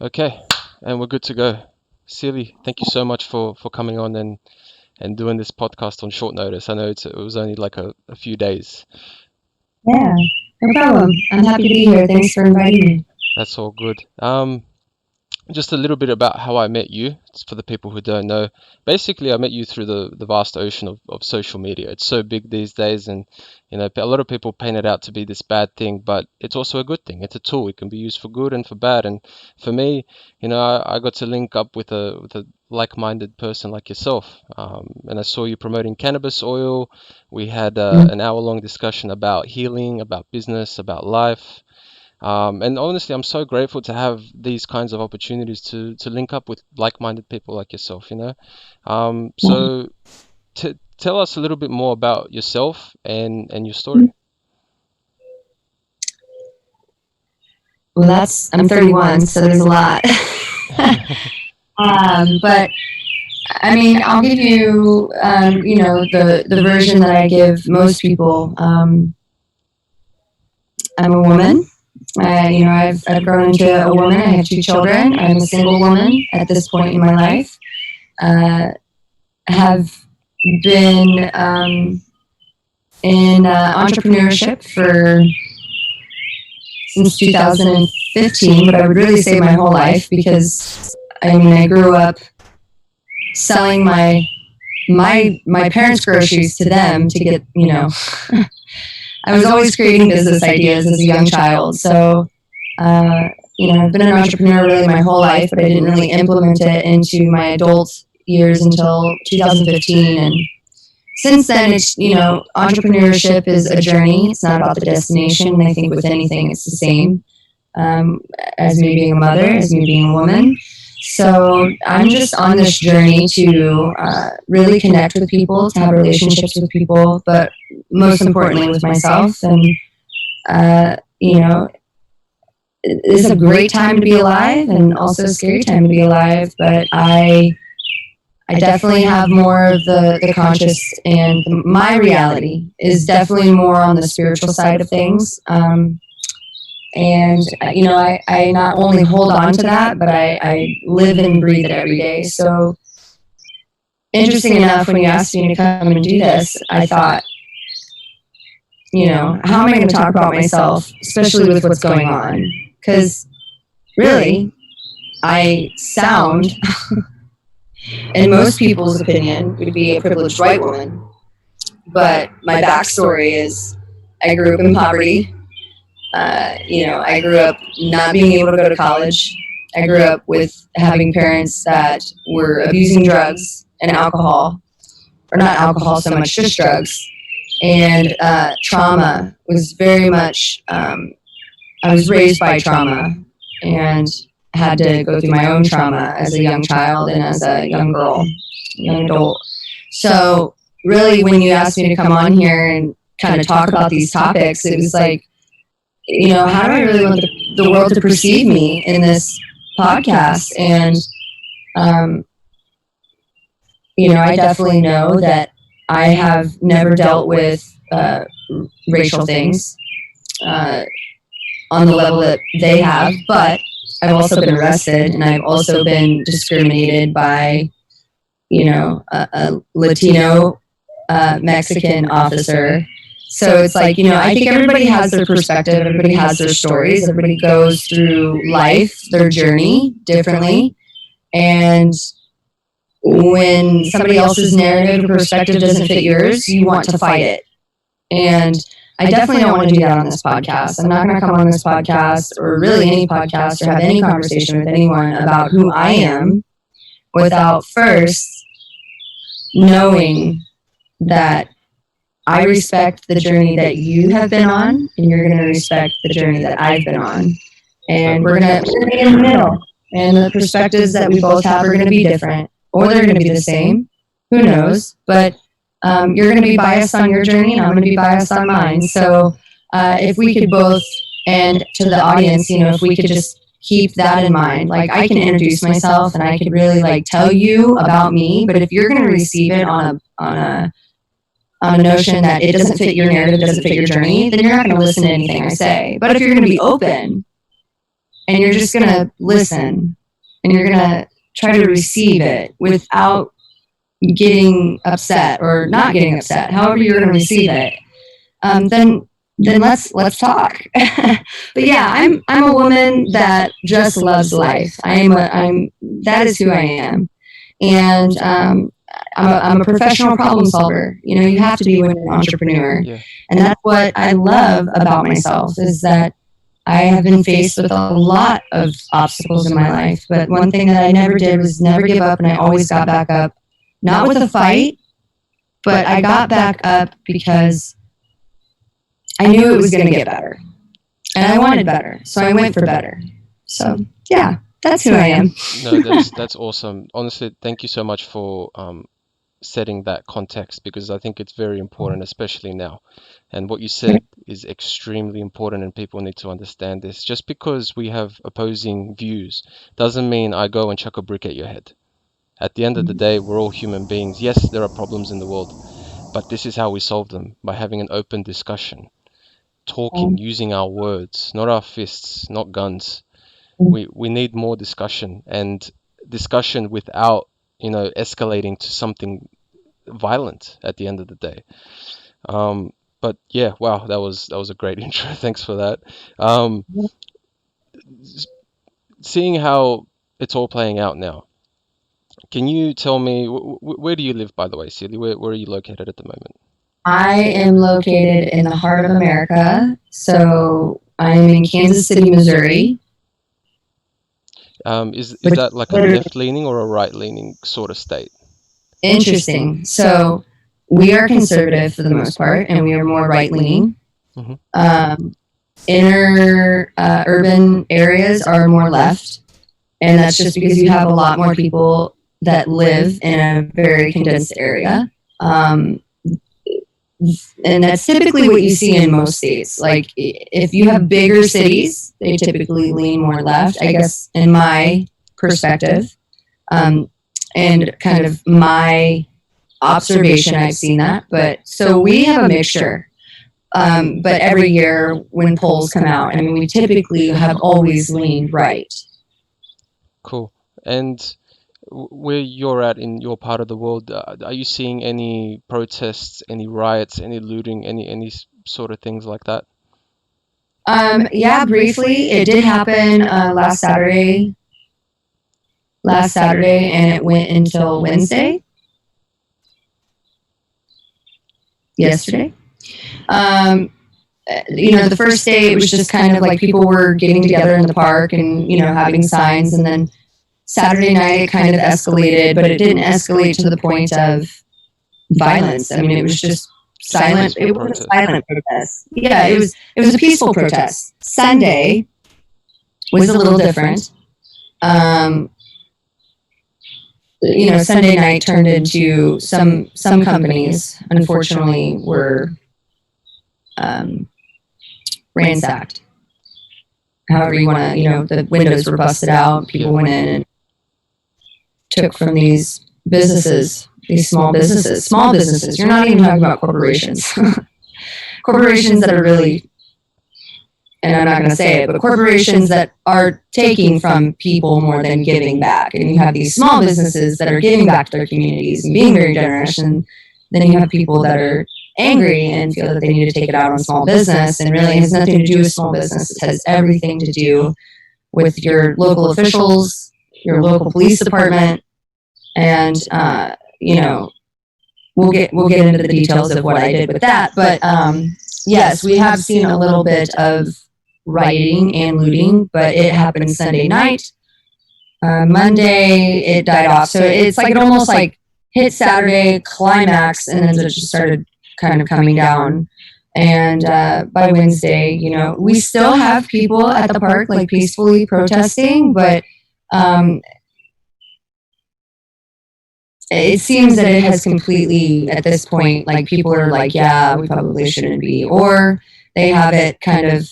Okay, and we're good to go. Ceally, thank you so much for coming on and doing this podcast on short notice. I know it was only like a few days. Yeah, no problem. I'm happy to be here. Thanks for inviting me. That's all good. Just a little bit about how I met you. It's for the people who don't know. Basically, I met you through the vast ocean of social media. It's so big these days, and a lot of people paint it out to be this bad thing, but it's also a good thing. It's a tool. It can be used for good and for bad. And for me, I got to link up with a like-minded person like yourself, and I saw you promoting cannabis oil. We had an hour-long discussion about healing, about business, about life. And honestly, I'm so grateful to have these kinds of opportunities to link up with like-minded people like yourself. So tell us a little bit more about yourself and your story. Well, I'm 31, so there's a lot. But I mean, I'll give you, the version that I give most people. I'm a woman. I've grown into a woman. I have two children. I'm a single woman at this point in my life. Have been in entrepreneurship since 2015, but I would really say my whole life, because I grew up selling my parents' groceries to them to get, I was always creating business ideas as a young child. So, I've been an entrepreneur really my whole life, but I didn't really implement it into my adult years until 2015. And since then, it's, entrepreneurship is a journey. It's not about the destination. And I think with anything, it's the same. As me being a mother, as me being a woman. So I'm just on this journey to really connect with people, to have relationships with people, but most importantly with myself. And, it's a great time to be alive and also a scary time to be alive. But I definitely have more of the conscious, and my reality is definitely more on the spiritual side of things. And, I not only hold on to that, but I live and breathe it every day. So, interesting enough, when you asked me to come and do this, I thought, how am I going to talk about myself, especially with what's going on? Because really, I sound, in most people's opinion, would be a privileged white woman. But my backstory is I grew up in poverty. I grew up not being able to go to college. I grew up with having parents that were abusing drugs and alcohol, or not alcohol so much, just drugs. And trauma was very much, I was raised by trauma and had to go through my own trauma as a young child and as a young girl, young adult. So really, when you asked me to come on here and kind of talk about these topics, it was like, how do I really want the world to perceive me in this podcast? And, I definitely know that I have never dealt with racial things on the level that they have, but I've also been arrested, and I've also been discriminated by, a Latino Mexican officer. So it's like, I think everybody has their perspective, everybody has their stories, everybody goes through life, their journey differently. And when somebody else's narrative or perspective doesn't fit yours, you want to fight it. And I definitely don't want to do that on this podcast. I'm not going to come on this podcast, or really any podcast, or have any conversation with anyone about who I am without first knowing that I respect the journey that you have been on, and you're going to respect the journey that I've been on. And we're going to be in the middle. And the perspectives that we both have are going to be different, or they're going to be the same. Who knows? But you're going to be biased on your journey, and I'm going to be biased on mine. So if we could both, and to the audience, if we could just keep that in mind. Like, I can introduce myself and I could really tell you about me, but if you're going to receive it on a notion that it doesn't fit your narrative, doesn't fit your journey, then you're not going to listen to anything I say. But if you're going to be open and you're just going to listen and you're going to try to receive it without getting upset or not getting upset, however you're going to receive it, then let's talk. But yeah, I'm a woman that just loves life. I'm that is who I am, and I'm a professional problem solver. You know, you have to be when you're an entrepreneur, Yeah. and that's what I love about myself is that I have been faced with a lot of obstacles in my life. But one thing that I never did was never give up, and I always got back up. Not with a fight, but I got back up because I knew it was going to get better. And I wanted better. So I went for better. So, yeah, that's who I am. No, that's awesome. Honestly, thank you so much for setting that context, because I think it's very important, especially now. And what you said is extremely important, and people need to understand this. Just because we have opposing views doesn't mean I go and chuck a brick at your head. At the end of the day, we're all human beings. Yes, there are problems in the world, but this is how we solve them, by having an open discussion, talking, using our words, not our fists, not guns. We need more discussion, and discussion without, escalating to something violent at the end of the day. But yeah, wow, that was a great intro. Thanks for that. Um, Seeing how it's all playing out now, can you tell me where do you live, by the way, Ceally? Where are you located at the moment? I am located in the heart of America. So I'm in Kansas City, Missouri. Is that like a left-leaning or a right-leaning sort of state? Interesting. So we are conservative for the most part, and we are more right leaning. Hmm. Inner urban areas are more left, and that's just because you have a lot more people that live in a very condensed area. And that's typically what you see in most states. Like if you have bigger cities, they typically lean more left, I guess, in my perspective. And kind of my observation, I've seen that. But so we have a mixture. But every year when polls come out, I mean, we typically have always leaned right. Cool. And where you're at in your part of the world, are you seeing any protests, any riots, any looting, any sort of things like that? Yeah, briefly, it did happen last Saturday. Last Saturday, and it went until Wednesday. Yesterday. The first day it was just kind of like people were getting together in the park and having signs, and then Saturday night it kind of escalated, but it didn't escalate to the point of violence. I mean, it was just silent. It was a silent protest. Yeah, it was a peaceful protest. Sunday was a little different. Sunday night turned into some companies, unfortunately, were ransacked. However you want to, the windows were busted out. People went in and took from these businesses, these small businesses. Small businesses. You're not even talking about corporations. Corporations that are really, and I'm not going to say it, but corporations that are taking from people more than giving back. And you have these small businesses that are giving back to their communities and being very generous. And then you have people that are angry and feel that they need to take it out on small business. And really, it has nothing to do with small business. It has everything to do with your local officials, your local police department, and we'll get into the details of what I did with that. But yes, we have seen a little bit of rioting and looting, but it happened Sunday night. Monday it died off, so it's like it almost like hit Saturday, climax, and then it just started kind of coming down. And by Wednesday, we still have people at the park like peacefully protesting, but it seems that it has completely, at this point, like people are like, yeah, we probably shouldn't be, or they have it kind of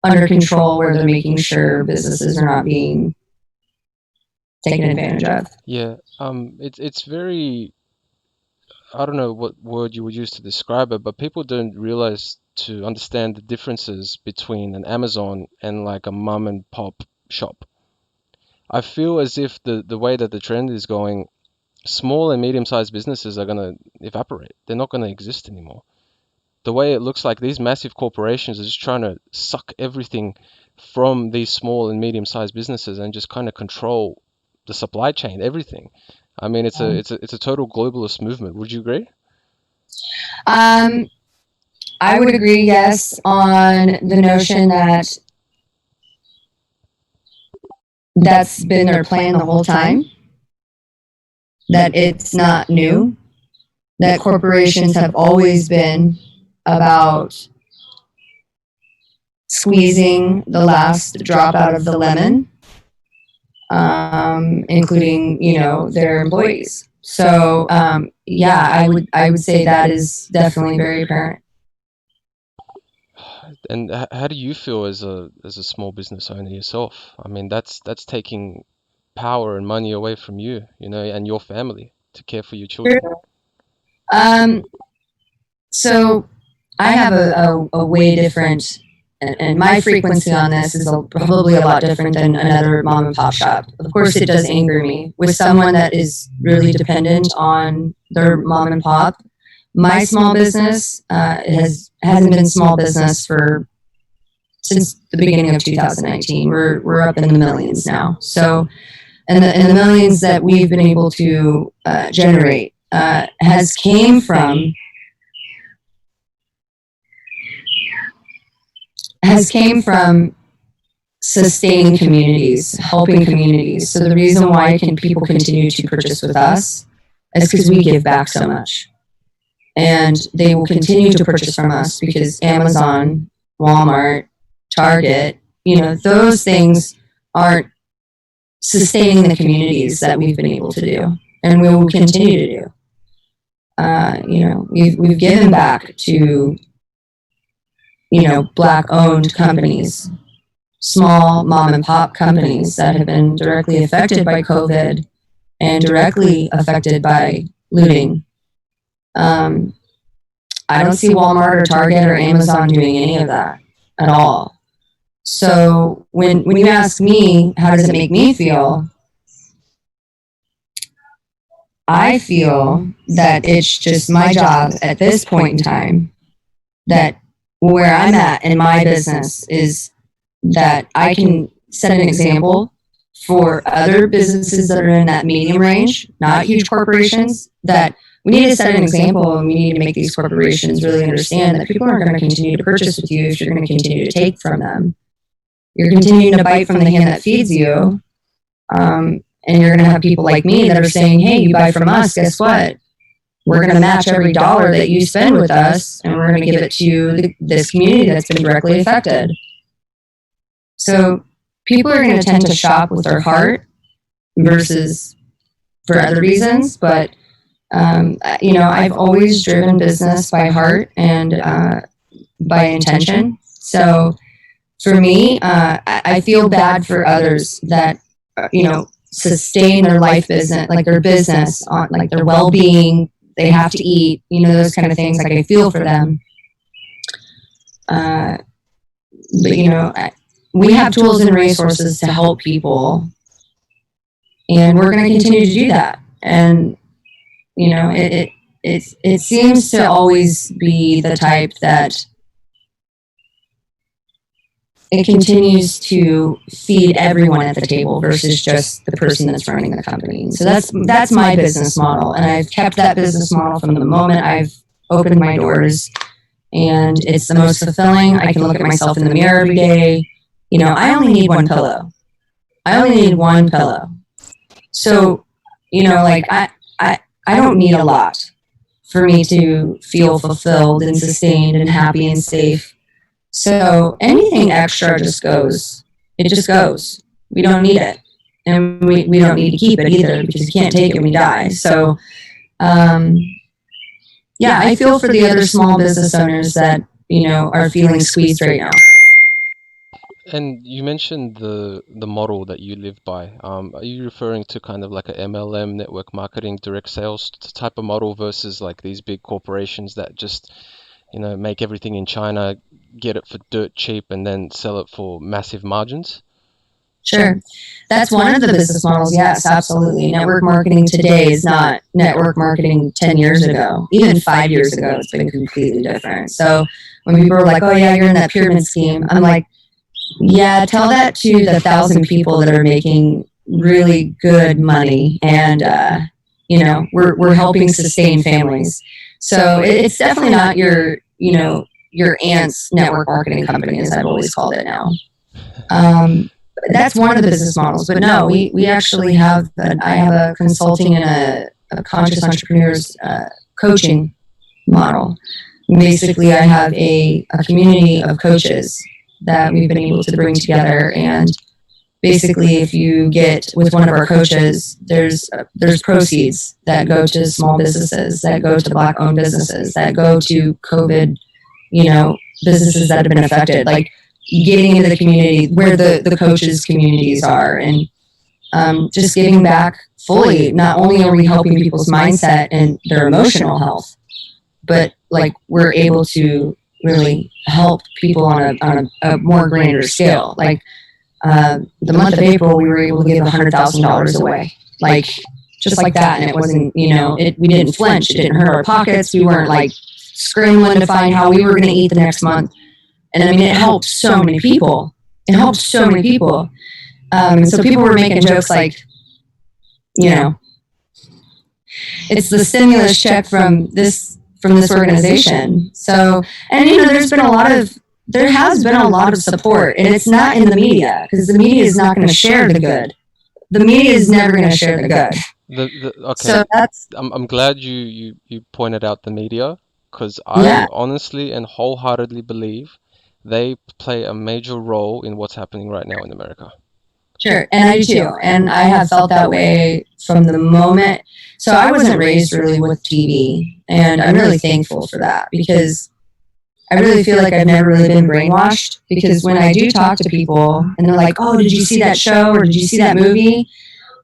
under control where they're making sure businesses are not being taken advantage of. Yeah, it's very, I don't know what word you would use to describe it, but people don't realize to understand the differences between an Amazon and like a mom and pop shop. I feel as if the way that the trend is going, small and medium-sized businesses are going to evaporate. They're not going to exist anymore. The way it looks like these massive corporations are just trying to suck everything from these small and medium-sized businesses and just kind of control the supply chain, everything. I mean, it's a total globalist movement. Would you agree? Um, I would agree, yes, on the notion that that's been their plan the whole time, that it's not new, that corporations have always been about squeezing the last drop out of the lemon, including, their employees. So, yeah, I would say that is definitely very apparent. And how do you feel as a small business owner yourself? I mean, that's taking power and money away from you, and your family to care for your children. Um, so I have a way different, and my frequency on this is probably a lot different than another mom and pop shop. Of course, it does anger me with someone that is really dependent on their mom and pop. My small business hasn't been small business since the beginning of 2019. We're up in the millions now. So, and the millions that we've been able to generate has came from sustaining communities, helping communities. So the reason why people continue to purchase with us is because we give back so much. And they will continue to purchase from us because Amazon, Walmart, Target, those things aren't sustaining the communities that we've been able to do, and we will continue to do. We've given back to, Black-owned companies, small mom and pop companies that have been directly affected by COVID and directly affected by looting. I don't see Walmart or Target or Amazon doing any of that at all. So when you ask me, how does it make me feel? I feel that it's just my job at this point in time, that where I'm at in my business is that I can set an example for other businesses that are in that medium range, not huge corporations, that we need to set an example, and we need to make these corporations really understand that people aren't going to continue to purchase with you if you're going to continue to take from them. You're continuing to bite from the hand that feeds you. And you're going to have people like me that are saying, hey, you buy from us, guess what? We're going to match every dollar that you spend with us, and we're going to give it to this community that's been directly affected. So people are going to tend to shop with their heart versus for other reasons. But, I've always driven business by heart and by intention. So for me, I feel bad for others that, sustain their life business, like their business, on like their well-being. They have to eat, those kind of things. Like I feel for them. But we have tools and resources to help people, and we're going to continue to do that. And it seems to always be the type that it continues to feed everyone at the table versus just the person that's running the company. So that's my business model, and I've kept that business model from the moment I've opened my doors, and it's the most fulfilling. I can look at myself in the mirror every day. I only need one pillow. So, I don't need a lot for me to feel fulfilled and sustained and happy and safe. So anything extra just goes. It just goes. We don't need it. And we don't need to keep it either, because you can't take it when we die. So, yeah, I feel for the other small business owners that, are feeling squeezed right now. And you mentioned the model that you live by. Are you referring to kind of like a MLM, network marketing, direct sales type of model versus like these big corporations that just, make everything in China, get it for dirt cheap, and then sell it for massive margins? Sure. That's one of the business models. Yes, absolutely. Network marketing today is not network marketing 10 years ago. Even 5 years ago, it's been completely different. So when people are like, oh, yeah, you're in that pyramid scheme, I'm like, yeah, tell that to the 1,000 people that are making really good money. And, we're helping sustain families. So it's definitely not your aunt's network marketing company, as I've always called it now. That's one of the business models. But no, we actually have, I have a consulting and a conscious entrepreneurs coaching model. Basically, I have a community of coaches that we've been able to bring together. And basically, if you get with one of our coaches, there's proceeds that go to small businesses, that go to Black-owned businesses, that go to COVID, businesses that have been affected. Like, getting into the community where the coaches' communities are, and just giving back fully. Not only are we helping people's mindset and their emotional health, but like we're able to really help people on a more grander scale. Like the month of April, we were able to give $100,000 away, like just like that, and it wasn't, we didn't flinch. It didn't hurt our pockets. We weren't like scrambling to find how we were going to eat the next month. And I mean, it helped so many people. It helped so many people. And so people were making jokes like, it's the stimulus check from this organization. So, and there has been a lot of support, and it's not in the media, because the media is not going to share the good. The media is never going to share the good. Okay. So that's. I'm glad you pointed out the media, because I honestly and wholeheartedly believe they play a major role in what's happening right now in America. Sure, and I do too. And I have felt that way from the moment. So I wasn't raised really with TV, and I'm really thankful for that, because I really feel like I've never really been brainwashed. Because when I do talk to people and they're like, oh, did you see that show, or did you see that movie?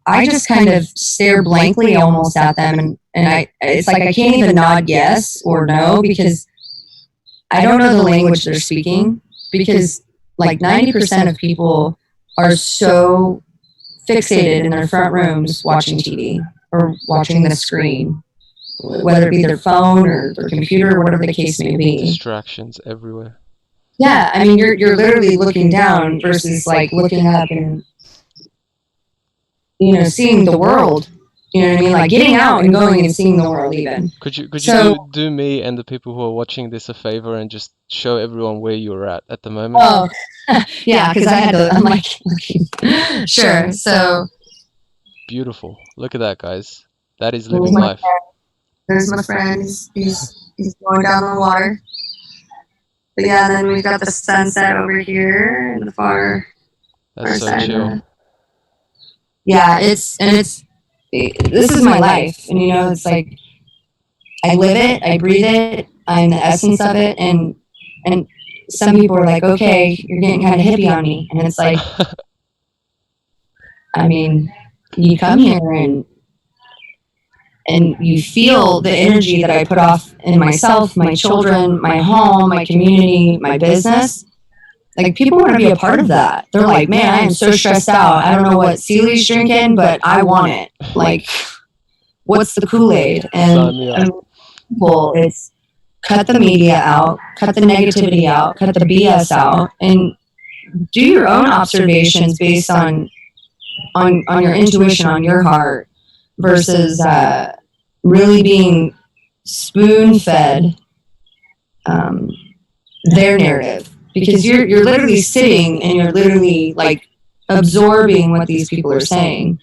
I just kind of stare blankly almost at them, and it's like I can't even nod yes or no, because I don't know the language they're speaking, because like 90% of people are so fixated in their front rooms watching TV or watching the screen, whether it be their phone or their computer or whatever the case may be. Distractions everywhere. Yeah, I mean, you're literally looking down versus like looking up and, seeing the world. You know what I mean? Like getting out and going and seeing the world even. Could you do me and the people who are watching this a favor and just show everyone where you're at the moment? Oh, yeah, because I had to, I'm like, sure. So. Beautiful. Look at that, guys. That is living life. There's my friend. He's going down the water. But yeah, then we've got the sunset over here in the far That's so side. chill. Yeah, this is my life, and it's like I live it, I breathe it, I'm the essence of it, and some people are like, okay, you're getting kind of hippie on me, and it's like, I mean, you come here and you feel the energy that I put off in myself, my children, my home, my community, my business. Like, people want to be a part of that. They're like, man, I am so stressed out. I don't know what Ceally's drinking, but I want it. Like, what's the Kool-Aid? And well, it's cut the media out, cut the negativity out, cut the BS out, and do your own observations based on your intuition, on your heart, versus really being spoon-fed their narrative. Because you're literally sitting and you're literally like absorbing what these people are saying,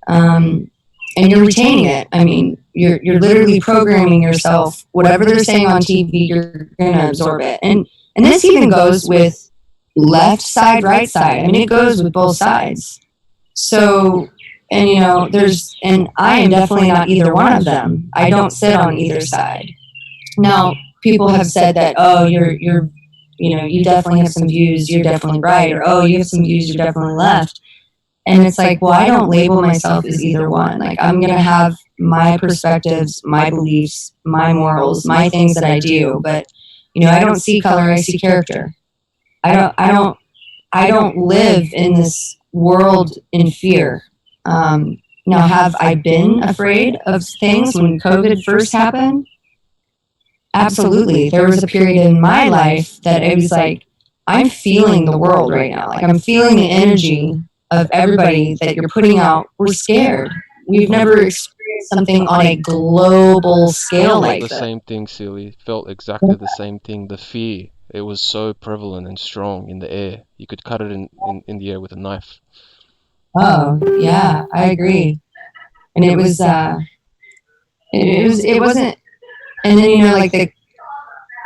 and you're retaining it. I mean, you're literally programming yourself. Whatever they're saying on TV, you're gonna absorb it. And this even goes with left side, right side. I mean, it goes with both sides. So, and and I am definitely not either one of them. I don't sit on either side. Now, people have said that, oh, you definitely have some views, you're definitely right, or oh, you have some views, you're definitely left. And it's like, well, I don't label myself as either one. Like, I'm gonna have my perspectives, my beliefs, my morals, my things that I do, but I don't see color, I see character. I don't live in this world in fear. Now, have I been afraid of things when COVID first happened? Absolutely. There was a period in my life that it was like, I'm feeling the world right now. Like, I'm feeling the energy of everybody that you're putting out. We're scared. We've never experienced something on a global scale Felt like the this. same thing, Ceally. Felt exactly the same thing. The fear. It was so prevalent and strong in the air. You could cut it in the air with a knife. Oh, yeah, I agree. And it wasn't, and then, like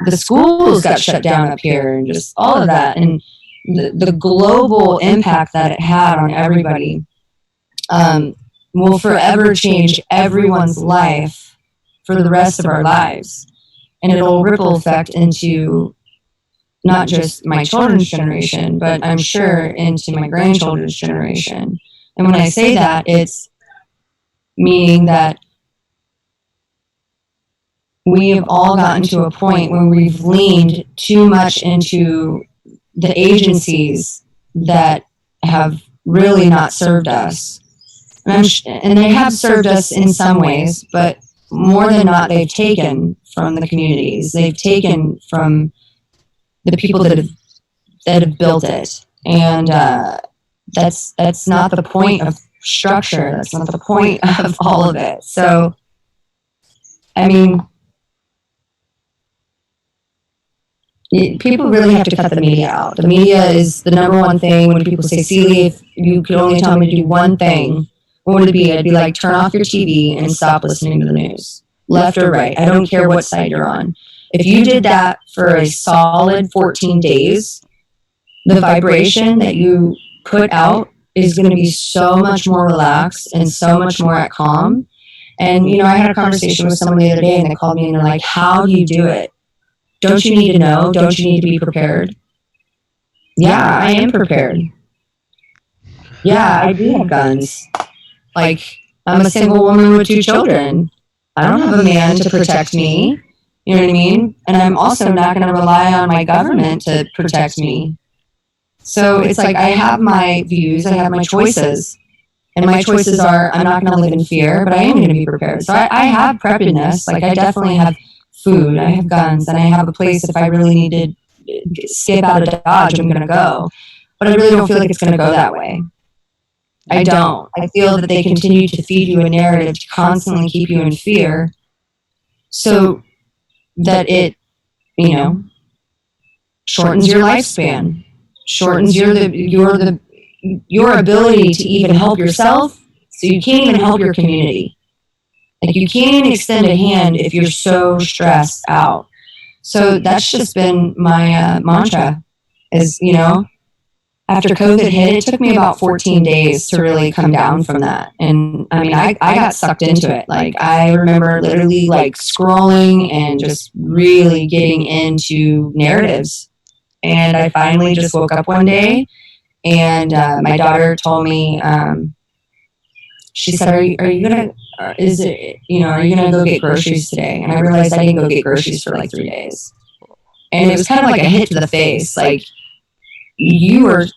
the schools got shut down up here and just all of that. And the global impact that it had on everybody will forever change everyone's life for the rest of our lives. And it'll ripple effect into not just my children's generation, but I'm sure into my grandchildren's generation. And when I say that, it's meaning that we have all gotten to a point where we've leaned too much into the agencies that have really not served us. And they have served us in some ways, but more than not, they've taken from the communities. They've taken from the people that have built it. And that's not the point of structure. That's not the point of all of it. So, I mean, people really have to cut the media out. The media is the number one thing. When people say, Ceally, if you could only tell me to do one thing, what would it be? I'd be like, turn off your TV and stop listening to the news, left or right. I don't care what side you're on. If you did that for a solid 14 days, the vibration that you put out is going to be so much more relaxed and so much more at calm. And, I had a conversation with someone the other day, and they called me and they're like, how do you do it? Don't you need to know? Don't you need to be prepared? Yeah, I am prepared. Yeah, I do have guns. Like, I'm a single woman with 2 children. I don't have a man to protect me. You know what I mean? And I'm also not going to rely on my government to protect me. So it's like I have my views, I have my choices. And my choices are, I'm not going to live in fear, but I am going to be prepared. So I have preppedness. Like, I definitely have food, I have guns, and I have a place if I really need to skip out of Dodge, I'm going to go. But I really don't feel like it's going to go that way. I don't. I feel that they continue to feed you a narrative to constantly keep you in fear so that it, shortens your lifespan, shortens your ability to even help yourself, so you can't even help your community. Like, you can't even extend a hand if you're so stressed out. So that's just been my mantra is, after COVID hit, it took me about 14 days to really come down from that. And I mean, I got sucked into it. Like, I remember literally like scrolling and just really getting into narratives. And I finally just woke up one day, and my daughter told me, she said, are you going to, are you going to go get groceries today? And I realized I didn't go get groceries for like 3 days. And it was kind of like a hit to the face. Like, you are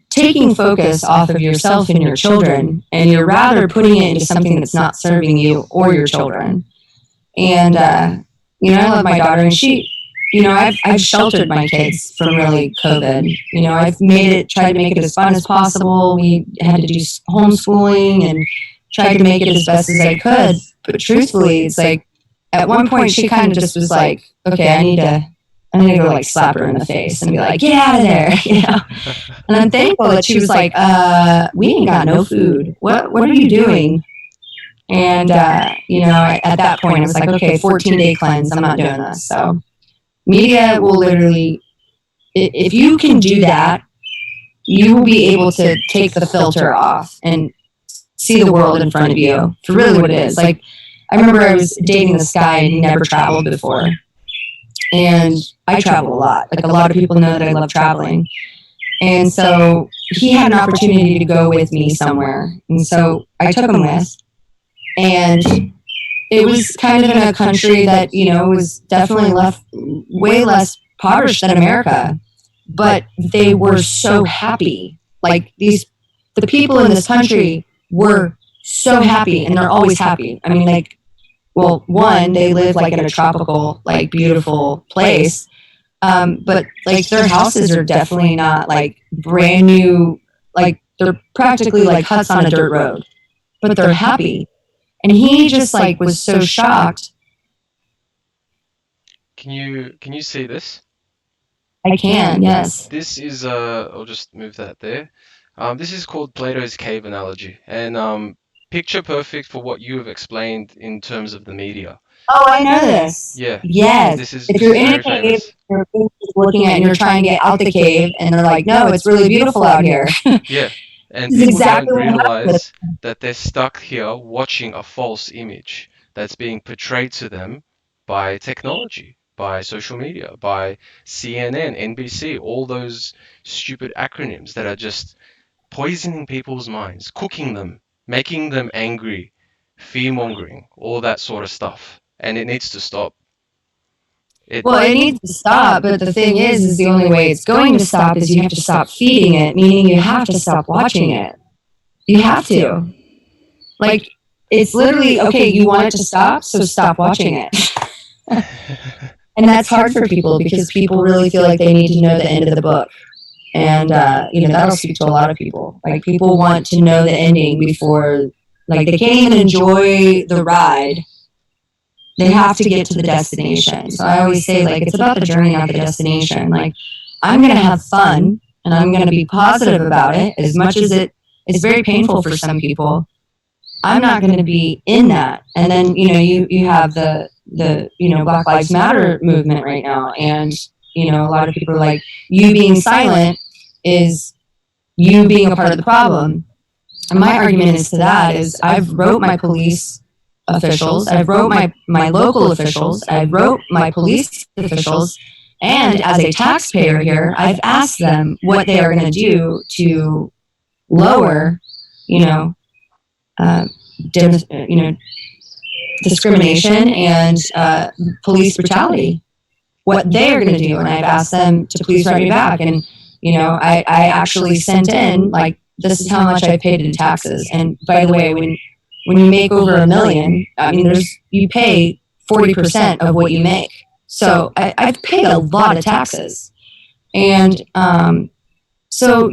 taking focus off of yourself and your children, and you're rather putting it into something that's not serving you or your children. And, I love my daughter, and she, I've sheltered my kids from really COVID. I've tried to make it as fun as possible. We had to do homeschooling and tried to make it as best as I could. But truthfully, it's like, at one point she kind of just was like, okay, I need to go like slap her in the face and be like, get out of there, And I'm thankful that she was like, we ain't got no food. What are you doing? And, at that point I was like, okay, 14-day cleanse. I'm not doing this. So media will literally, if you can do that, you will be able to take the filter off and see the world in front of you for really what it is. Like, I remember I was dating this guy and he never traveled before. And I travel a lot. Like, a lot of people know that I love traveling. And so he had an opportunity to go with me somewhere. And so I took him with. And it was kind of in a country that, was definitely way less impoverished than America. But they were so happy. Like, these the people in this country were so happy, and they're always happy. I mean, like, well, one, they live like in a tropical, like beautiful place. But like their houses are definitely not like brand new, like they're practically like huts on a dirt road, but they're happy. And he just like was so shocked. Can you see this? I can, yes. This is I'll just move that there. This is called Plato's cave analogy, and picture perfect for what you have explained in terms of the media. Oh, I know this. Yeah. Yes. This is If you're in very a cave, famous. you're looking at it and you're trying to get out the cave, and they're like, no, it's really beautiful out here. Yeah. And This is people exactly don't what happened. realize that they're stuck here watching a false image that's being portrayed to them by technology, by social media, by CNN, NBC, all those stupid acronyms that are just poisoning people's minds, cooking them, making them angry, fear-mongering, all that sort of stuff. And it needs to stop. Well, it needs to stop, but the thing is the only way it's going to stop is you have to stop feeding it, meaning you have to stop watching it. You have to. Like, it's literally, okay, you want it to stop, so stop watching it. And that's hard for people because people really feel like they need to know the end of the book. And, that'll speak to a lot of people. Like, people want to know the ending before, like, they can't even enjoy the ride. They have to get to the destination. So I always say, like, it's about the journey, not the destination. Like, I'm going to have fun, and I'm going to be positive about it, as much as it is very painful for some people. I'm not going to be in that. And then, you have the Black Lives Matter movement right now. And, a lot of people are like, you being silent is you being a part of the problem. And my argument is to that is I've wrote my police officials, I've wrote my local officials, I've wrote my police officials, and as a taxpayer here, I've asked them what they are going to do to lower, discrimination and police brutality. What they're going to do, and I've asked them to please write me back. And I actually sent in like, this is how much I paid in taxes. And by the way, when you make over $1 million, I mean, you pay 40% of what you make. So I've paid a lot of taxes. And so,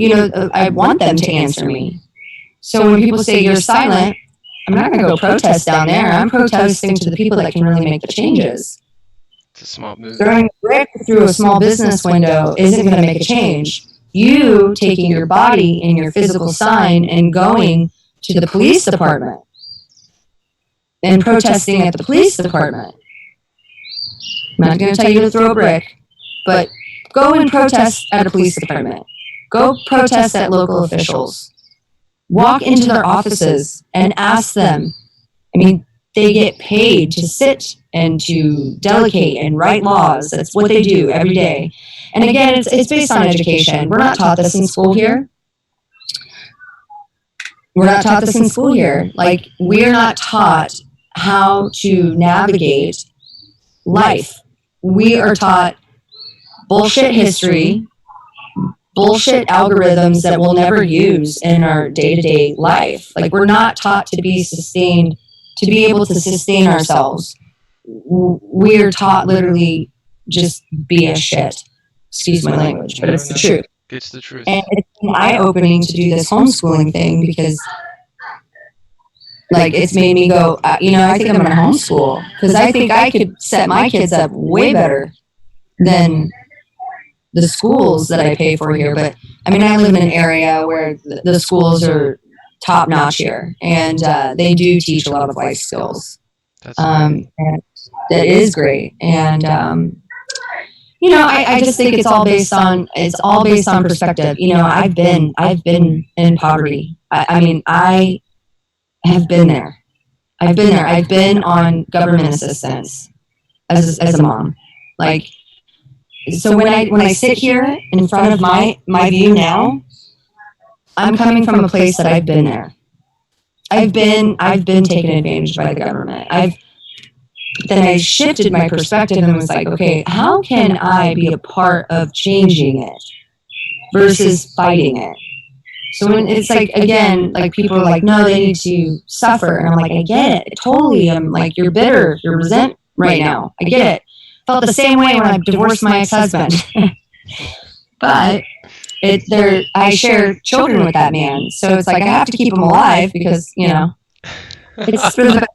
I want them to answer me. So when people say you're silent, I'm not going to go protest down there. I'm protesting to the people that can really make the changes. It's a smart move. Throwing a brick through a small business window isn't going to make a change. You taking your body and your physical sign and going to the police department and protesting at the police department. I'm not going to tell you to throw a brick, but go and protest at a police department. Go protest at local officials. Walk into their offices and ask them. I mean, they get paid to sit and to delegate and write laws. That's what they do every day. And again, it's based on education. We're not taught this in school here. We're not taught this in school here. Like, we're not taught how to navigate life. We are taught bullshit history, bullshit algorithms that we'll never use in our day-to-day life. Like, we're not taught to be sustained, to be able to sustain ourselves. We're taught literally just be a shit. Excuse my language, but it's the truth. It's the truth. And it's eye-opening to do this homeschooling thing because, like, it's made me go, I think I'm going to homeschool because I think I could set my kids up way better than the schools that I pay for here. But I mean, I live in an area where the schools are top notch here, and they do teach a lot of life skills. And that is great. And I just think it's all based on perspective. I've been in poverty. I have been there. I've been on government assistance as a mom. Like, so when I sit here in front of my view now, I'm coming from a place that I've been there. I've been taken advantage by the government. Then I shifted my perspective and was like, okay, how can I be a part of changing it versus fighting it? So when it's like, again, like people are like, no, they need to suffer. And I'm like, I get it. Totally. I'm like, you're bitter. You're resent right now. I get it. Felt the same way when I divorced my ex-husband. But I share children with that man. So it's like, I have to keep him alive because, it's for the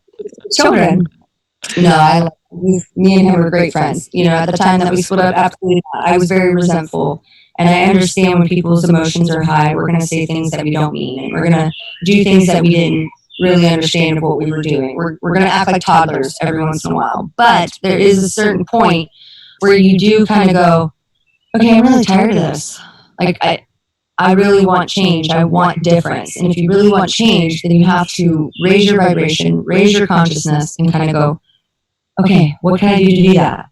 children. No, me and him were great friends. At the time that we split up, absolutely not. I was very resentful. And I understand when people's emotions are high, we're going to say things that we don't mean. And we're going to do things that we didn't really understand of what we were doing. We're going to act like toddlers every once in a while. But there is a certain point where you do kind of go, okay, I'm really tired of this. Like, I really want change. I want difference. And if you really want change, then you have to raise your vibration, raise your consciousness, and kind of go, okay, what can I do to do that?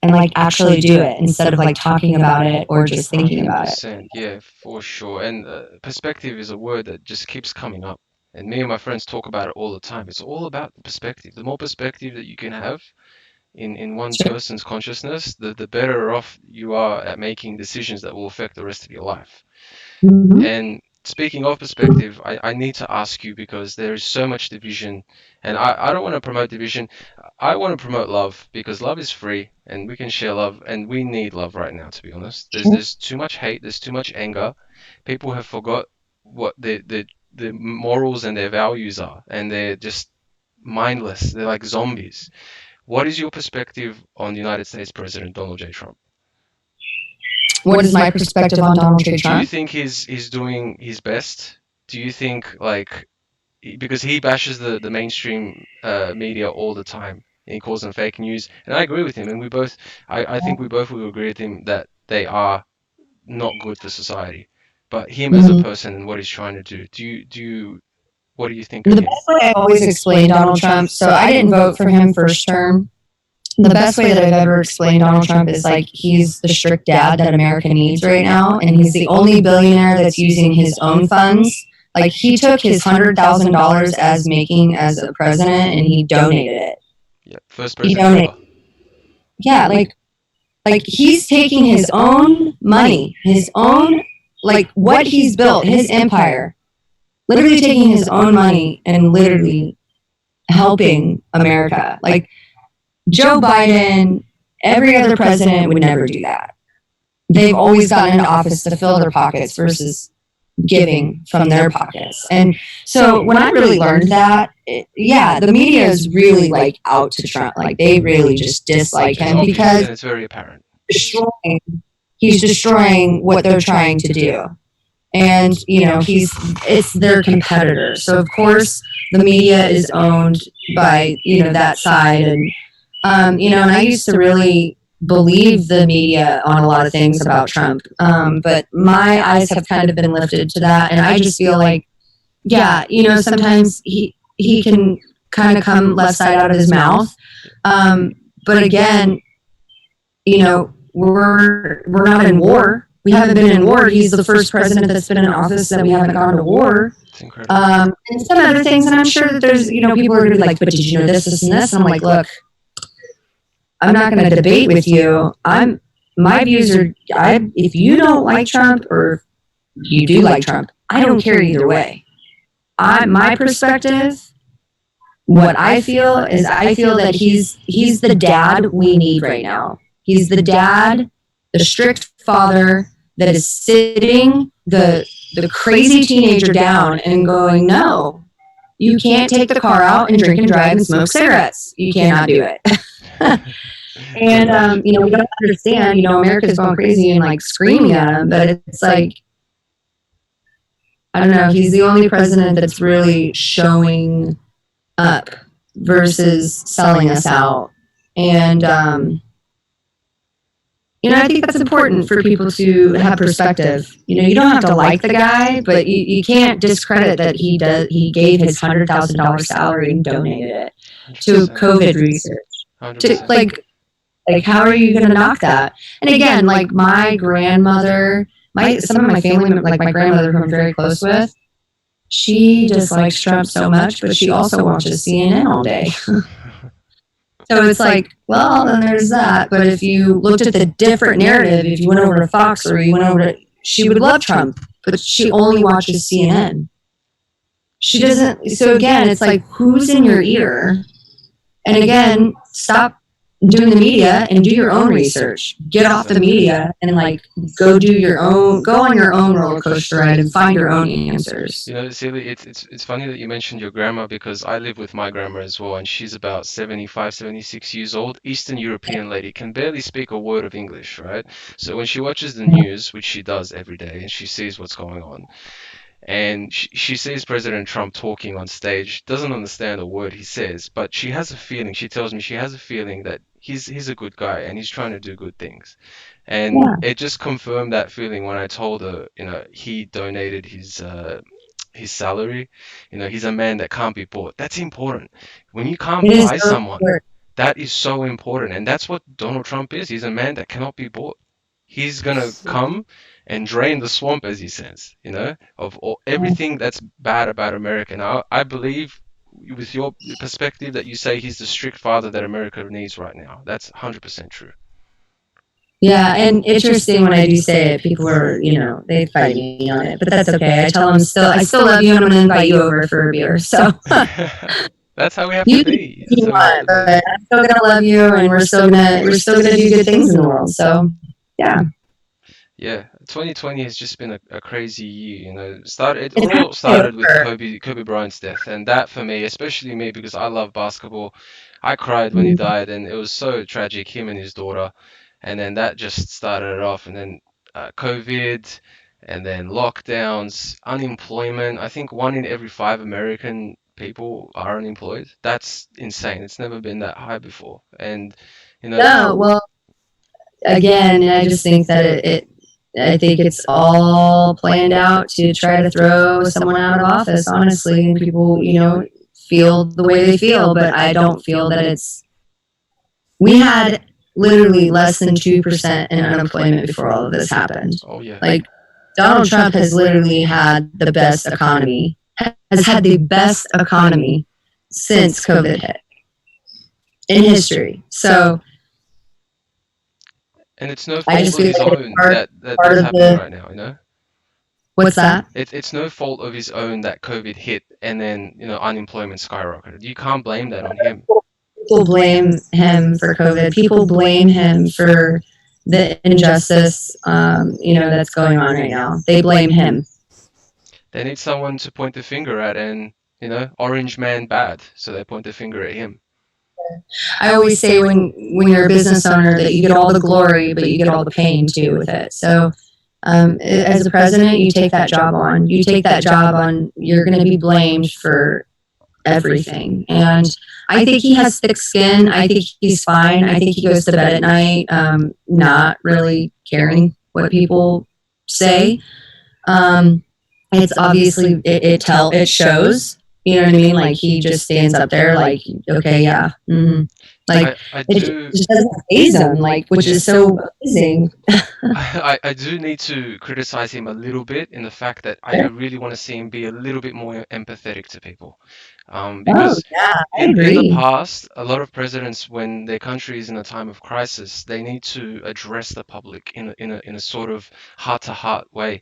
And like actually do it instead of like talking about it or just thinking about it. 100%, yeah, for sure. And perspective is a word that just keeps coming up. And me and my friends talk about it all the time. It's all about the perspective. The more perspective that you can have in one person's consciousness, the better off you are at making decisions that will affect the rest of your life. Mm-hmm. And speaking of perspective, I need to ask you because there is so much division, and I don't want to promote division. I want to promote love because love is free and we can share love, and we need love right now, to be honest. There's too much hate, there's too much anger. People have forgot what the morals and their values are, and they're just mindless. They're like zombies. What is your perspective on United States President Donald J. Trump? What is my perspective on Donald J. Trump? Do you think he's doing his best? Do you think like because he bashes the mainstream media all the time and he calls them fake news, and I agree with him, and I think we both will agree with him that they are not good for society. But him as a person and what he's trying to do, what do you think of The him? best way I've always explained Donald Trump, so I didn't vote for him first term. The best way that I've ever explained Donald Trump is like he's the strict dad that America needs right now, and he's the only billionaire that's using his own funds. Like he took his $100,000 as making as a president, and he donated it. Yeah, first president ever. Yeah, like he's taking his own money, his own like what he's built, his empire, literally taking his own money and literally helping America. Like Joe Biden, every other president would never do that. They've always gotten into office to fill their pockets versus giving from their pockets. And so when I really learned that, the media is really like out to Trump. Like they really just dislike him because it's very apparent. He's destroying what they're trying to do. And, it's their competitor. So of course the media is owned by, that side. And, and I used to really believe the media on a lot of things about Trump. But my eyes have kind of been lifted to that. And I just feel like, sometimes he can kind of come left side out of his mouth. But again, we're not in war. We haven't been in war. He's the first president that's been in office that we haven't gone to war. It's incredible. And some other things, and I'm sure that there's, people are going to be like, but did you know this, and this? And I'm like, look, I'm not going to debate with you. My views are, if you don't like Trump or you do like Trump, I don't care either way. My perspective, what I feel is I feel that he's the dad we need right now. He's the dad, the strict father that is sitting the crazy teenager down and going, no, you can't take the car out and drink and drive and smoke cigarettes. You cannot do it. And, we don't understand, America's going crazy and like screaming at him, but it's like, I don't know, he's the only president that's really showing up versus selling us out. And, I think that's important for people to have perspective. You don't have to like the guy, but you can't discredit that he gave his $100,000 salary and donated it to COVID research. 100%. To, like, how are you going to knock that? And again, like my grandmother, some of my family, like my grandmother who I'm very close with, she dislikes Trump so much, but she also watches CNN all day. So it's like, well, then there's that. But if you looked at the different narrative, if you went over to Fox or you went over to, she would love Trump, but she only watches CNN. She doesn't. So again, it's like, who's in your ear? And again, stop doing the media and do your own research. Get off the media and like go on your own roller coaster ride and find your own answers. You know, Celia, it's funny that you mentioned your grandma because I live with my grandma as well, and she's about 75, 76 years old, Eastern European lady, can barely speak a word of English, right? So when she watches the news, which she does every day, and she sees what's going on, and she sees President Trump talking on stage, doesn't understand a word he says, but she has a feeling, she tells me she has a feeling that he's a good guy and he's trying to do good things. And Yeah. it just confirmed that feeling when I told her, he donated his salary. He's a man that can't be bought. That's important. When you can't It is buy so someone, important. that is so important. And that's what Donald Trump is. He's a man that cannot be bought. He's gonna come and drain the swamp, as he says, of everything that's bad about America. Now, I believe with your perspective that you say he's the strict father that America needs right now. That's 100% true. Yeah, and interesting when I do say it, people are, they fight me on it, but that's okay. I tell them I still love you, and I'm going to invite you over for a beer. So That's how we have to you can do be. what That's you how we have want, to be. but I'm still going to love you, and we're still gonna do good things in the world. So yeah, Yeah, 2020 has just been a crazy year, It it's all actually started with over. Kobe Bryant's death, and that for me, especially me, because I love basketball, I cried when he died, and it was so tragic, him and his daughter, and then that just started it off, and then COVID, and then lockdowns, unemployment. I think 1 in every 5 American people are unemployed. That's insane. It's never been that high before, and you know, No, well, again, and I just think that I think it's all planned out to try to throw someone out of office, honestly. And people, feel the way they feel, but I don't feel that we had literally less than 2% in unemployment before all of this happened. oh yeah. Like, Donald Trump has literally had the best economy, has had the best economy since COVID hit in history. So And it's no I fault just of feel his like it's own that part that's of happening the, right now. what's that? It's no fault of his own that COVID hit and then, unemployment skyrocketed. You can't blame that on him. People blame him for COVID. People blame him for the injustice, that's going on right now. They blame him. They need someone to point the finger at and, orange man bad, so they point the finger at him. I always say when you're a business owner that you get all the glory, but you get all the pain too with it. So as a president, you take that job on. You take that job on. You're going to be blamed for everything. And I think he has thick skin. I think he's fine. I think he goes to bed at night, not really caring what people say. It's obviously it shows. You know what I mean? Like, he just stands up there, like, okay, yeah, like, I it do just doesn't faze him, like, which is so amazing. I do need to criticize him a little bit in the fact that I really want to see him be a little bit more empathetic to people. Oh Because yeah, I in the agree. past, a lot of presidents, when their country is in a time of crisis, they need to address the public in a sort of heart-to-heart way.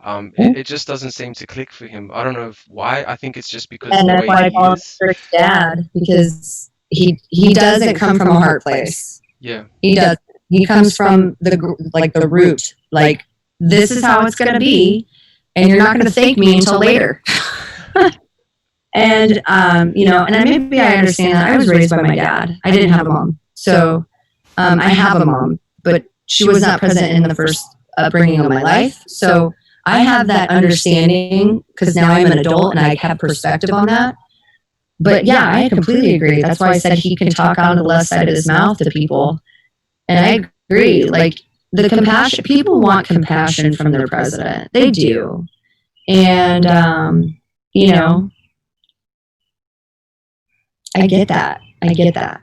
It just doesn't seem to click for him. I don't know why. I think it's just because And the that's way why I he call him is. strict dad, because he doesn't come from a heart place. Yeah. He does. He comes from the root. Like, this is how it's going to be, and you're not going to thank me until later. And and maybe I understand that. I was raised by my dad. I didn't have a mom, so I have a mom, but she was not present in the first upbringing of my life. So I have that understanding because now I'm an adult and I have perspective on that. But yeah, I completely agree. That's why I said he can talk out of the left side of his mouth to people. And I agree. Like, the compassion, people want compassion from their president. They do. And, you know, I get that. I get that.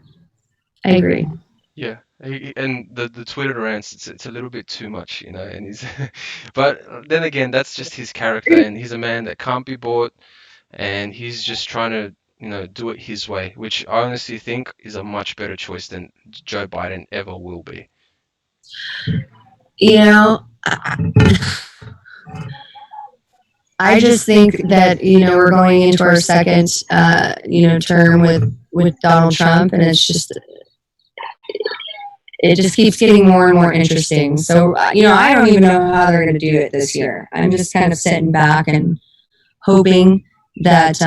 I agree. Yeah, and the Twitter rants, it's a little bit too much, and he's, but then again, that's just his character, and he's a man that can't be bought, and he's just trying to, do it his way, which I honestly think is a much better choice than Joe Biden ever will be. You know, I just think that, we're going into our second, term with Donald Trump, and it just keeps getting more and more interesting. So, I don't even know how they're going to do it this year. I'm just kind of sitting back and hoping that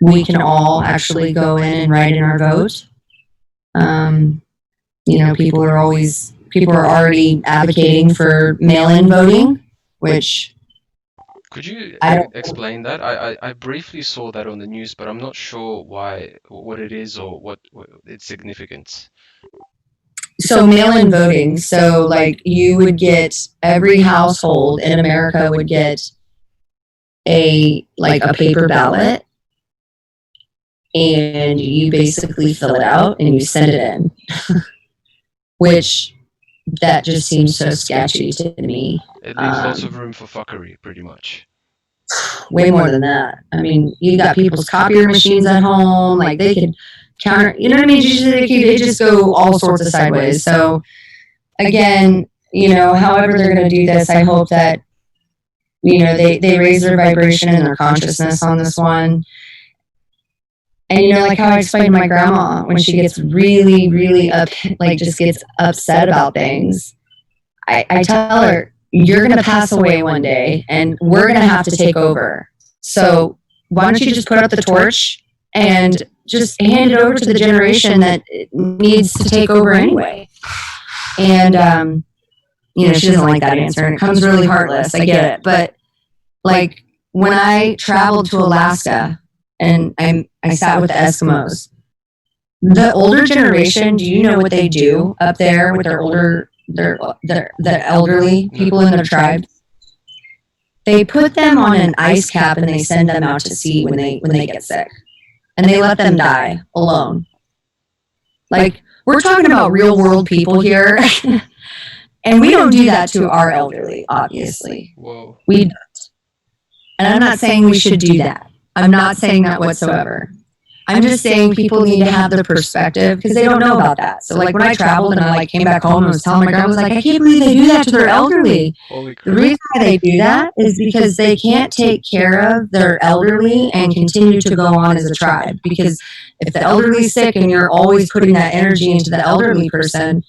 we can all actually go in and write in our vote. People are already advocating for mail-in voting, which Could you I don't. explain that? I briefly saw that on the news, but I'm not sure what it is or what its significance. So mail-in voting. So like you would get, every household in America would get a paper ballot, and you basically fill it out and you send it in. Which, that just seems so sketchy to me. It leaves lots of room for fuckery, pretty much. Way more than that. I mean, you got people's copier machines at home, like they could counter, you know what I mean? They just go all sorts of sideways. So again, however they're going to do this, I hope that, they raise their vibration and their consciousness on this one. And, like how I explained to my grandma, when she gets really, really just gets upset about things, I tell her, you're going to pass away one day and we're going to have to take over. So why don't you just put up the torch and just hand it over to the generation that needs to take over anyway? And, she doesn't like that answer, and it comes really heartless. I get it. But like when I traveled to Alaska and I sat with the Eskimos, the older generation, do you know what they do up there with the elderly people in their tribe? They put them on an ice cap and they send them out to sea when they get sick, and they let them die alone. Like, we're talking about real world people here. And we don't do that to our elderly, obviously. Whoa. We don't. And I'm not saying we should do that. I'm not saying that whatsoever. I'm just saying people need to have the perspective, because they don't know about that. So like when I traveled and I came back home and was telling my grandma, I was like, I can't believe they do that to their elderly. Holy crap. The reason why they do that is because they can't take care of their elderly and continue to go on as a tribe. Because if the elderly's sick and you're always putting that energy into the elderly person,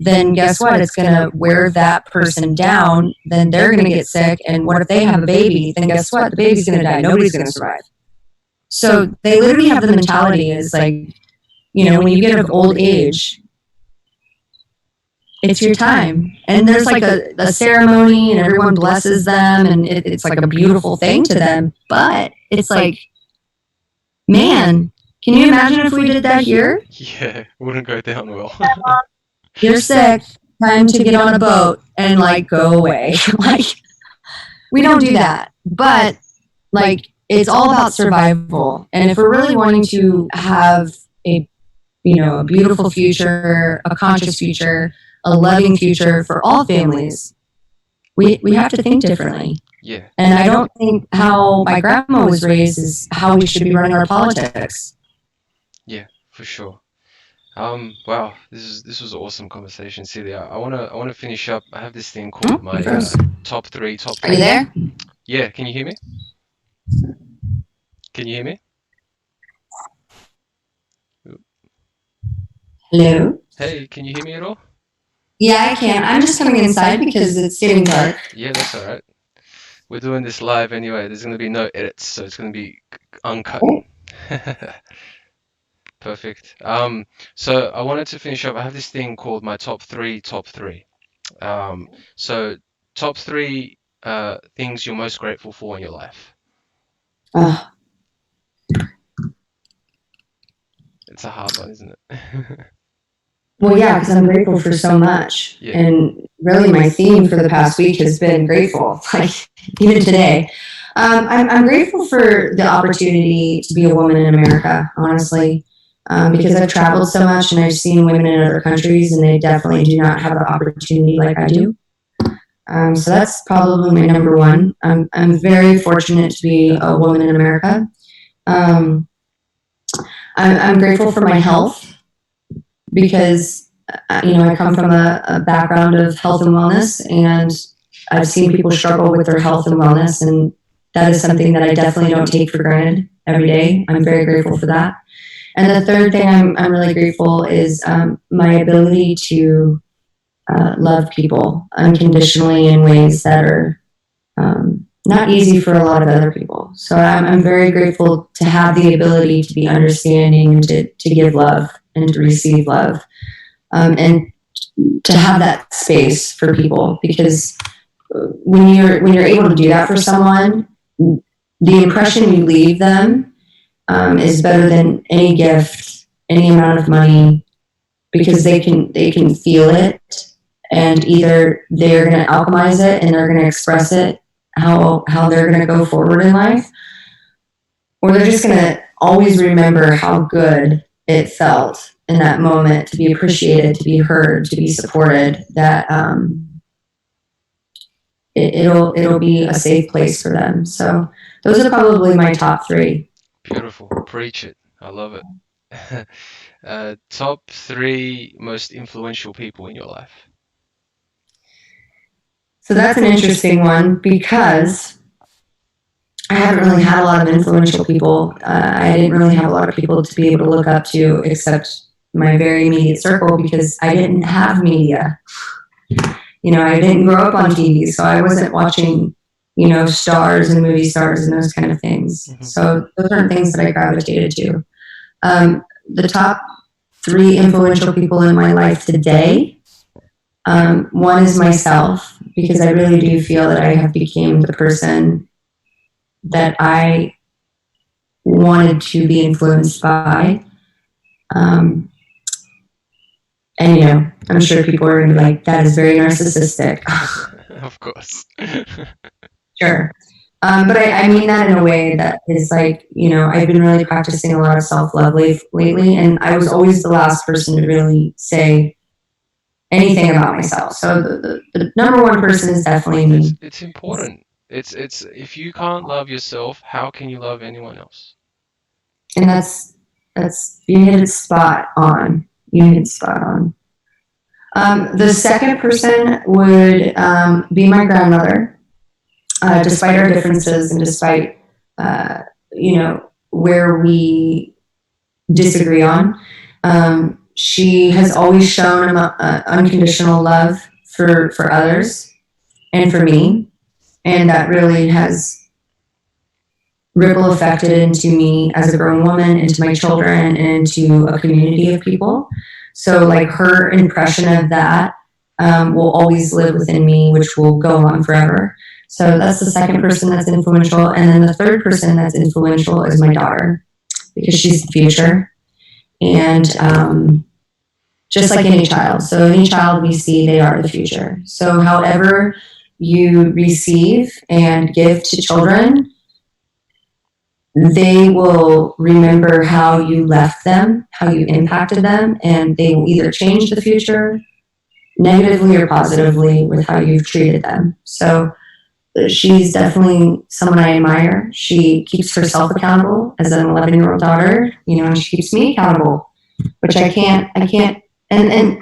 then guess what? It's going to wear that person down. Then they're going to get sick. And what if they have a baby? Then guess what? The baby's going to die. Nobody's going to survive. So they literally have the mentality is like, when you get of old age, it's your time. And there's like a ceremony and everyone blesses them and it's like a beautiful thing to them. But it's like, man, can you imagine if we did that here? Yeah, wouldn't go down well. You're sick, time to get on a boat and like go away. Like, we don't do that. But like, it's all about survival. And if we're really wanting to have a beautiful future, a conscious future, a loving future for all families, we have to think differently. Yeah. And I don't think how my grandma was raised is how we should be running our politics. Yeah, for sure. Wow, this was an awesome conversation, Celia. I wanna finish up. I have this thing called my top three. Are you there? Yeah, can you hear me? Can you hear me? Hello? Hey, can you hear me at all? Yeah, I can. I'm just coming inside because it's getting dark. Yeah, that's all right. We're doing this live anyway. There's gonna be no edits, so it's gonna be uncut. Perfect. So I wanted to finish up. I have this thing called my top three. So top three things you're most grateful for in your life. It's a hard one, isn't it? Well, yeah, because I'm grateful for so much. Yeah. And really my theme for the past week has been grateful, like even today. I'm grateful for the opportunity to be a woman in America, honestly, because I've traveled so much and I've seen women in other countries and they definitely do not have the opportunity like I do. So that's probably my number one. I'm very fortunate to be a woman in America. I'm grateful for my health, because I come from a background of health and wellness, and I've seen people struggle with their health and wellness, and that is something that I definitely don't take for granted every day. I'm very grateful for that. And the third thing I'm really grateful is my ability to love people unconditionally in ways that are not easy for a lot of other people. So I'm very grateful to have the ability to be understanding and to give love and to receive love, and to have that space for people, because when you're able to do that for someone, the impression you leave them is better than any gift, any amount of money, because they can feel it, and either they're going to alchemize it and they're going to express it how they're going to go forward in life, or they're just going to always remember how good it felt in that moment to be appreciated, to be heard, to be supported. That it'll be a safe place for them. So those are probably my top three. Beautiful. Preach it. I love it. Top three most influential people in your life. So that's an interesting one, because I haven't really had a lot of influential people. I didn't really have a lot of people to be able to look up to except my very immediate circle, because I didn't have media. I didn't grow up on TV, so I wasn't watching, stars and movie stars and those kind of things. Mhm. So those aren't things that I gravitated to. The top three influential people in my life today, one is myself, because I really do feel that I have become the person that I wanted to be influenced by. And I'm sure people are going to be like, that is very narcissistic. Of course. Sure. But I mean that in a way that is like, I've been really practicing a lot of self-love lately, and I was always the last person to really say anything about myself. So the number one person is definitely me. It's important. It's if you can't love yourself, how can you love anyone else? And that's you hit it spot on. You hit it spot on. The second person would be my grandmother. Despite our differences and despite where we disagree on, she has always shown unconditional love for others and for me, and that really has ripple affected into me as a grown woman, into my children, and into a community of people. So like her impression of that will always live within me, which will go on forever. So that's the second person that's influential. And then the third person that's influential is my daughter, because she's the future. And just like any child. So any child we see, they are the future. So however you receive and give to children, they will remember how you left them, how you impacted them, and they will either change the future negatively or positively with how you've treated them. So she's definitely someone I admire. She keeps herself accountable as an 11-year-old daughter, and she keeps me accountable, which I can't, and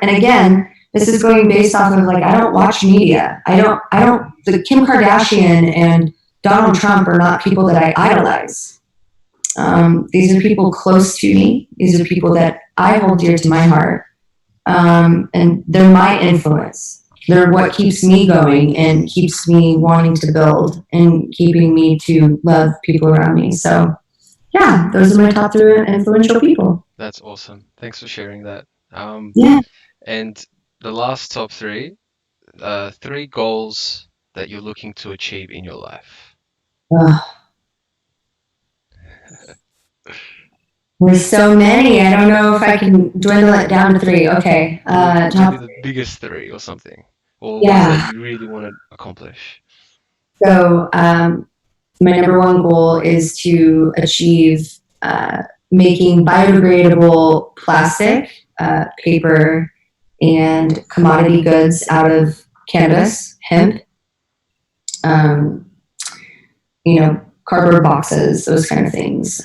again, this is going based off of like, I don't watch media. The Kim Kardashian and Donald Trump are not people that I idolize. These are people close to me. These are people that I hold dear to my heart. And they're my influence. They're what keeps me going and keeps me wanting to build and keeping me to love people around me. So, yeah, those are my top three influential people. That's awesome. Thanks for sharing that. Yeah. And the last top three, three goals that you're looking to achieve in your life. There's so many. I don't know if I can dwindle it down to three. Okay. Maybe the biggest three or something, or ones that you really want to accomplish. So my number one goal is to achieve making biodegradable plastic, paper, and commodity goods out of cannabis, hemp, cardboard boxes, those kind of things.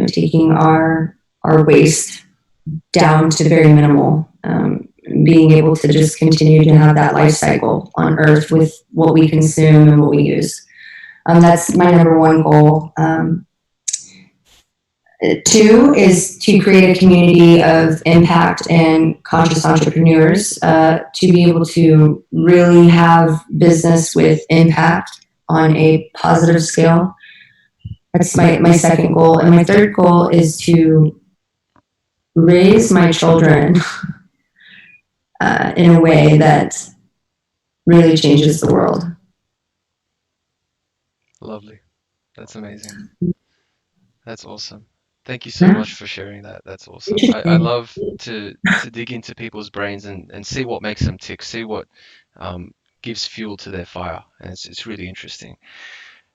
Taking our waste down to very minimal, being able to just continue to have that life cycle on Earth with what we consume and what we use. That's my number one goal. Two is to create a community of impact and conscious entrepreneurs to be able to really have business with impact on a positive scale. That's my second goal. And my third goal is to raise my children in a way that really changes the world. Lovely. That's amazing. That's awesome. Thank you so Yeah. much for sharing that. That's awesome. I Interesting. love to dig into people's brains and see what makes them tick, see what um, gives fuel to their fire, and it's really interesting.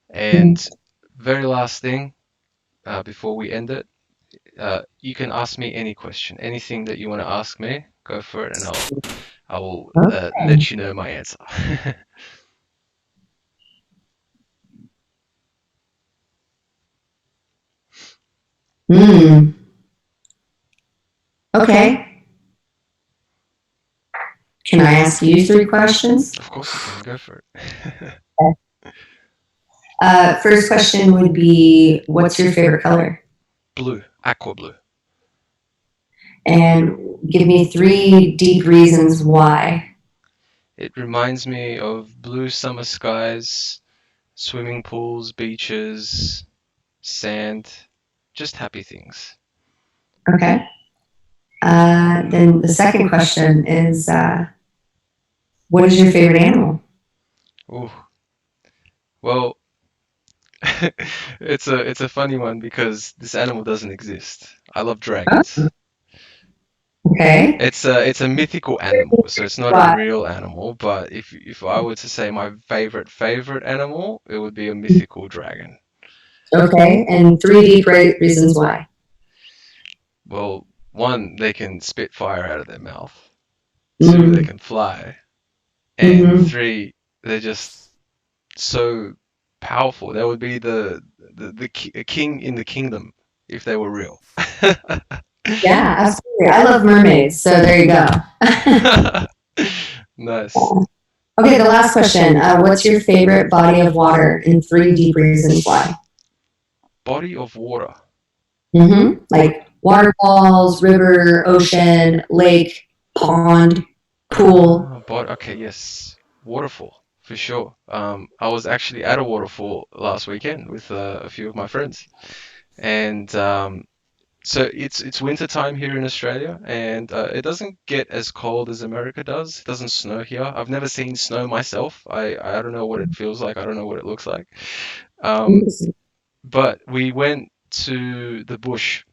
And very last thing, before we end it, you can ask me any question, anything that you want to ask me, go for it, and I will Okay. let you know my answer. Hmm. Okay. Can I ask you three questions? Of course you can, go for it. First question would be, what's your favorite color? Blue, aqua blue. And give me three deep reasons why. It reminds me of blue summer skies, swimming pools, beaches, sand, just happy things. Okay. Then the second question is, what is your favorite animal? Ooh, well, it's a funny one because this animal doesn't exist. I love Huh? dragons. Okay. It's a mythical animal, so it's not a Why? real animal. But if I were to say my favorite animal, it would be a mythical dragon. Okay. And three deep reasons why. Well, one, they can spit fire out of their mouth. Two, they Mm-hmm. can fly. And Mm-hmm. three, they're just so powerful. They would be a king in the kingdom if they were real. Yeah, absolutely. I love mermaids, so there you go. Nice. Okay, the last question. What's your favorite body of water and three deep reasons why? Body of water. Like waterfalls, river, ocean, lake, pond, pool. But okay, yes. Waterfall for sure. I was actually at a waterfall last weekend with a few of my friends, and so it's winter time here in Australia, and it doesn't get as cold as America does. It doesn't snow here. I've never seen snow myself. I don't know what it feels like. I don't know what it looks like. Um, but we went to the bush.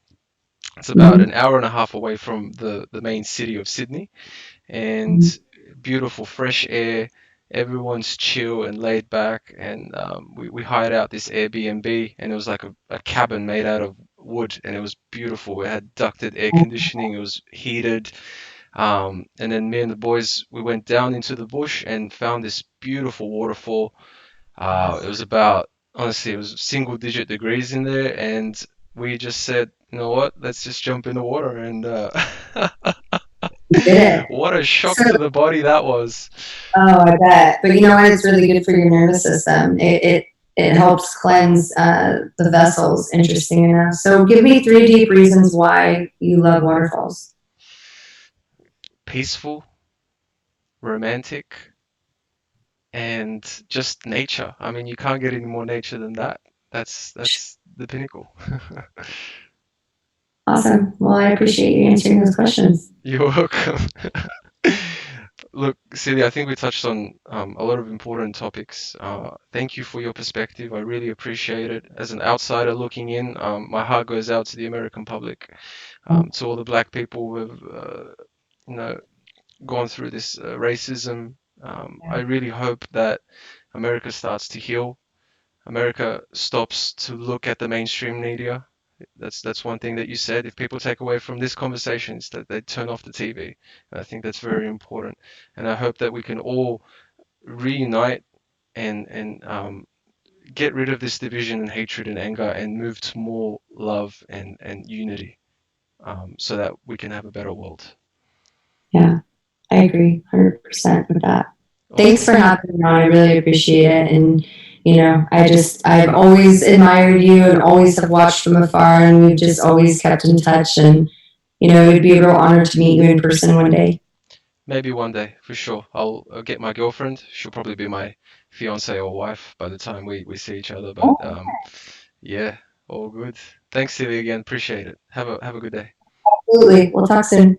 It's about an Mhm. hour and a half away from the main city of Sydney, and beautiful fresh air. Everyone's chill and laid back, and we hired out this Airbnb, and it was like a cabin made out of wood, and it was beautiful. It had ducted air conditioning, it was heated, and then me and the boys we went down into the bush and found this beautiful waterfall. It was about honestly, it was single digit degrees in there, and we just said, you know what, let's just jump in the water, and You did it. what a So, shock to the body that was. oh, I bet. But you know what? It's really good for your nervous system. It helps cleanse the vessels. Interesting enough. So, give me three deep reasons why you love waterfalls. Peaceful, romantic, and just nature. I mean, you can't get any more nature than that. That's the pinnacle. Awesome. Well, I appreciate you answering those questions. You're welcome. Look, Celia, I think we touched on a lot of important topics. Thank you for your perspective. I really appreciate it. As an outsider looking in, my heart goes out to the American public, to all the black people who have, you know, gone through this racism. I really hope that America starts to heal. America stops to look at the mainstream media. That's one thing that you said. If people take away from this conversation, is that they turn off the TV. And I think that's very important. And I hope that we can all reunite and get rid of this division and hatred and anger and move to more love and unity, so that we can have a better world. Yeah, I agree 100% with that. Thanks Awesome. for having me on. I really appreciate it. And I've always admired you and always have watched from afar, and we've just always kept in touch. And, it would be a real honor to meet you in person one day. Maybe one day, for sure. I'll get my girlfriend. She'll probably be my fiance or wife by the time we see each other. But yeah, all good. Thanks, Celia, again. Appreciate it. Have a good day. Absolutely. We'll talk soon.